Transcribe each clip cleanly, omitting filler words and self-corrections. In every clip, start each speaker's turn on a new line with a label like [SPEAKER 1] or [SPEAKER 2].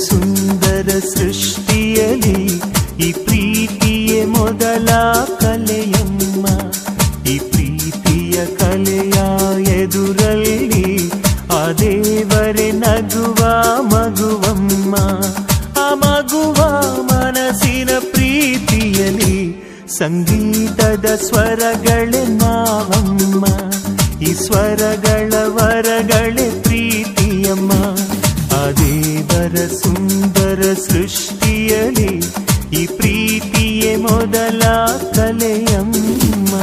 [SPEAKER 1] ಸುಂದರ ಸೃಷ್ಟಿಯಲಿ ಈ ಪ್ರೀತಿಯೇ ಮೊದಲ ಕಲೆಯಮ್ಮ. ಈ ಪ್ರೀತಿಯ ಕಲೆಯ ಎದುರಲ್ಲಿ ಆ ದೇವರೇ ನಗುವ ಮಗುವಮ್ಮ. ಆ ಮಗುವ ಮನಸ್ಸಿನ ಪ್ರೀತಿಯಲಿ ಸಂಗೀತದ ಸ್ವರಗಳೇ ನಾವಮ್ಮ. ಈ ಸ್ವರಗಳ ವರಗಳೇ ಪ್ರೀತಿಯಮ್ಮ. ಆ ದೇವರ ಸುಂದರ ಸೃಷ್ಟಿಯಲಿ ಈ ಪ್ರೀತಿಯೇ ಮೊದಲ ಕಲೆಯಮ್ಮ.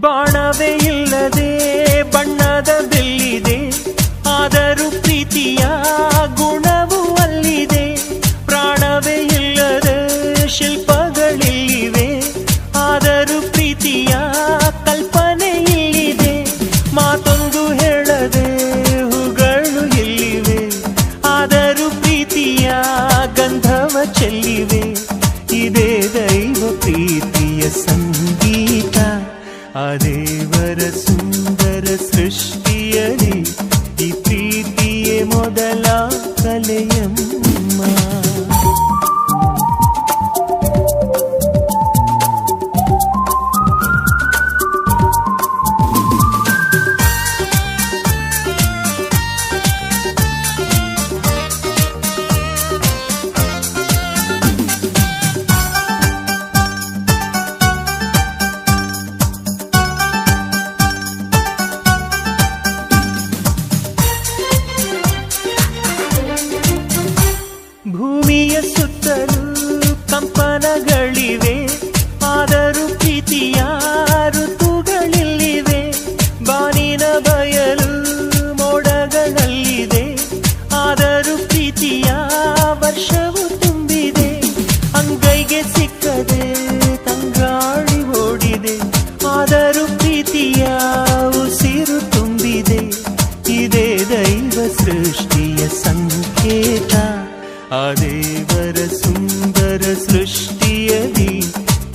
[SPEAKER 1] ಬಾಣವೇ ಇಲ್ಲದೆ ಬಣ್ಣದ ಬಿಲ್ಲಿದೆ, ಆದರೂ ಪ್ರೀತಿಯ ಗುಣವೂ ಅಲ್ಲಿದೆ. ಪ್ರಾಣವೇ ಇಲ್ಲದ ಶಿಲ್ಪಗಳಿವೆ, ಆದರೂ ಪ್ರೀತಿಯ ಕಲ್ಪನೆ ಇಲ್ಲಿದೆ. ಮಾತೊಂದು ಹೇಳದೆ ಹೂಗಳು ಇಲ್ಲಿವೆ, ಆದರೂ ಪ್ರೀತಿಯ ಗಂಧವ ಚೆಲ್ಲಿವೆ. ಇದೇ ದೈವ ಪ್ರೀತಿಯ ಸಂಗೀತ. ಆ ದೇವರ ಸುಂದರ ಸೃಷ್ಟಿಯಲಿ ಈ ಪ್ರೀತಿಯೇ ಮೊದಲ ಕಲೆಯಮ್ಮ. ಭೂಮಿಯ ಸುತ್ತಲೂ ಕಂಪನಗಳಿವೆ, ಆದರೂ ಪ್ರೀತಿಯ ಋತುಗಳಿಲ್ಲಿವೆ. ಬಾನಿನ ಬಯಲು ಮೋಡಗಳಲ್ಲಿದೆ, ಆದರೂ ಪ್ರೀತಿಯ ವರ್ಷವು ತುಂಬಿದೆ. ಅಂಗೈಗೆ ಸಿಕ್ಕದೆ ತಂಗಾಳಿ ಓಡಿದೆ, ಆದರೂ ಪ್ರೀತಿಯ ಉಸಿರು ತುಂಬಿದೆ. ಇದೇ ದೈವ ಸೃಷ್ಟಿಯ ಸಂಕೇತ. ಆ ದೇವರ ಸುಂದರ ಸೃಷ್ಟಿಯಲಿ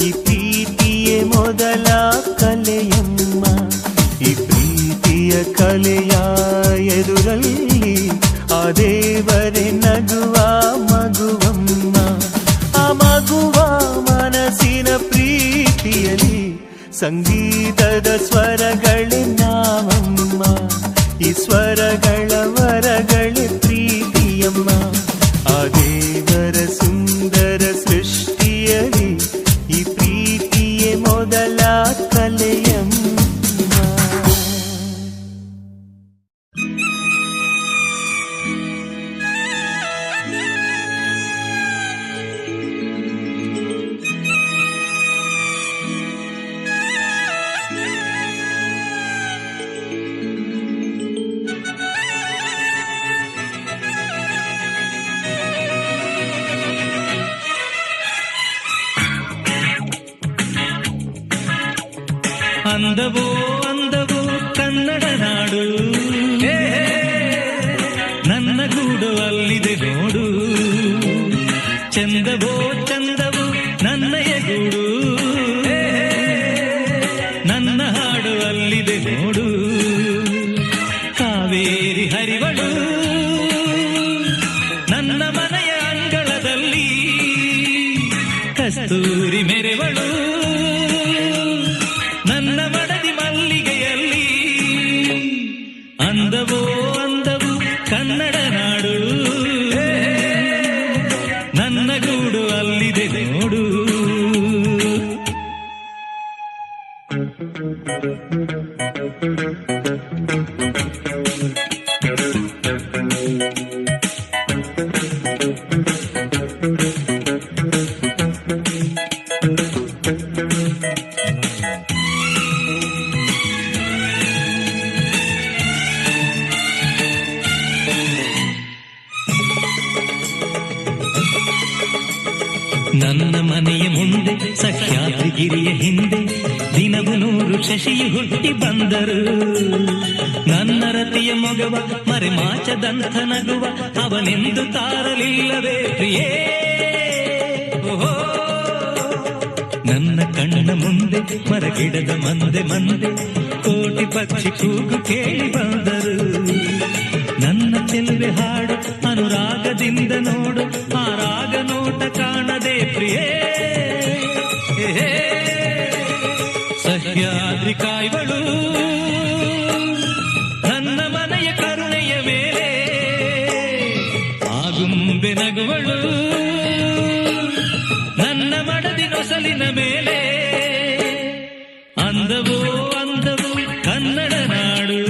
[SPEAKER 1] ಈ ಪ್ರೀತಿಯೇ ಮೊದಲ ಕಲೆಯಮ್ಮ. ಈ ಪ್ರೀತಿಯ ಕಲೆಯ ಎದುರಲ್ಲಿ ಆ ದೇವರೇ ನಗುವ ಮಗುವಮ್ಮ. ಆ ಮಗುವ ಮನಸ್ಸಿನ ಪ್ರೀತಿಯಲಿ ಸಂಗೀತದ ಸ್ವರಗಳೇ ನಾವಮ್ಮ. ಈ ಸ್ವರಗಳ ವರಗಳೇ ಪ್ರೀತಿಯಮ್ಮ. ಆ ದೇವರ ಸುಂದರ ಸೃಷ್ಟಿಯಲಿ ಈ ಪ್ರೀತಿಯೇ ಮೊದಲ ಕಲೆಯಮ್ಮ.
[SPEAKER 2] ಅಂದವೋ ಅಂದವೋ ಕನ್ನಡ ನಾಡು, ನನ್ನ ಗೂಡು ಅಲ್ಲಿದೆ ನೋಡು. ಚಂದವೋ ಚಂದವೋ ನನ್ನಯ ಗೂಡು, ನನ್ನ ಹಾಡು ಅಲ್ಲಿದೆ ನೋಡು. ಕಾವೇರಿ ಹರಿವಳು ನನ್ನ ಮನೆಯ ಅಂಗಳದಲ್ಲಿ, ಕಸ್ತೂರಿ ಮೆರೆವಳು ನನ್ನ ಮಡದಿ ಮಲ್ಲಿಗೆಯಲ್ಲಿ. ಅಂದವೋ ಅಂದವು ಕನ್ನಡ ನಾಡು, ನನ್ನ ಗೂಡು ಅಲ್ಲಿದೆ ನೋಡು. ನನ್ನ ಮನೆಯ ಮುಂದೆ ಸಹ್ಯಾದ್ರಿ ಗಿರಿಯ ಹಿಂದೆ ದಿನವು 100 ಶಶಿಯು ಹುಟ್ಟಿ ಬಂದರು. ನನ್ನ ರತಿಯ ಮೊಗವ ಮರೆಮಾಚದಂಥ ನಗುವ ಅವನೆಂದು ತಾರಲಿಲ್ಲವೇ ಪ್ರಿಯೇ. ಓಹೋ, ನನ್ನ ಕಣ್ಣ ಮುಂದೆ ಮರಗಿಡದ ಮಂದೆ ಮಂದೆ ಕೋಟಿ ಪಕ್ಷಿ ಕೂಗು ಕೇಳಿ ಬಂದರು. ನನ್ನ ಚೆಲುವೆ ಹಾಡು ಅನುರಾಗದಿಂದ ನೋಡು, ಆ ರಾಗ ನೋಟ ಕಾಣದೆ ಪ್ರಿಯೇ. ಸಹ್ಯಾದ್ರಿ ಕಾಯ್ವಳು ನನ್ನ ಮನೆಯ ಕರುಣೆಯ ಮೇಲೆ, ಆಗುಂಬೆ ನಗುವಳು ನನ್ನ ಮಡದಿ ನೊಸಲಿನ ಮೇಲೆ. ಅಂದವೋ ಅಂದವು ಕನ್ನಡ ನಾಡು,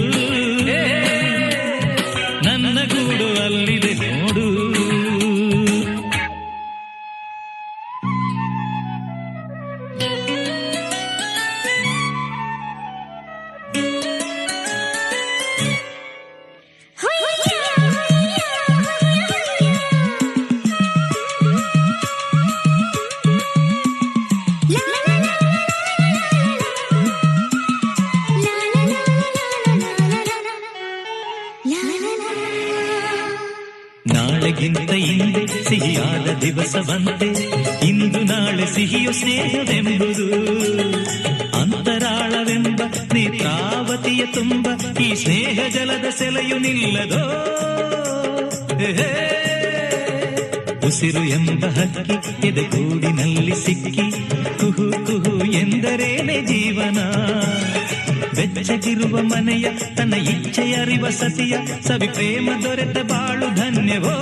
[SPEAKER 2] ನನ್ನ ಗೂಡು ಅಲ್ಲಿದೆ ನೋಡು. ನಾಳೆಗಿಂತ ಹಿಂದೆ ಸಿಹಿಯಾದ ದಿವಸವಂತೆ ಇಂದು ನಾಳೆ ಸಿಹಿಯು ಸ್ನೇಹವೆಂಬುದು. ಅಂತರಾಳವೆಂಬ ನೇತ್ರಾವತಿಯ ತುಂಬ ಈ ಸ್ನೇಹ ಜಲದ ಸೆಲೆಯು ನಿಲ್ಲದೋ. ಉಸಿರು ಎಂಬ ಹಕ್ಕಿ ಎದೆಗೂಡಿನಲ್ಲಿ ಸಿಕ್ಕಿ ಕುಹು ಕುಹು ಎಂದರೇನೆ ಜೀವನ. ಬೆಚ್ಚಗಿರುವ ಮನೆಯ ತನ್ನ ಇಚ್ಛೆಯರಿವ ಸತಿಯ ಸವಿ ಪ್ರೇಮ ದೊರೆತ ಬಾಳು ಧನ್ಯವೋ.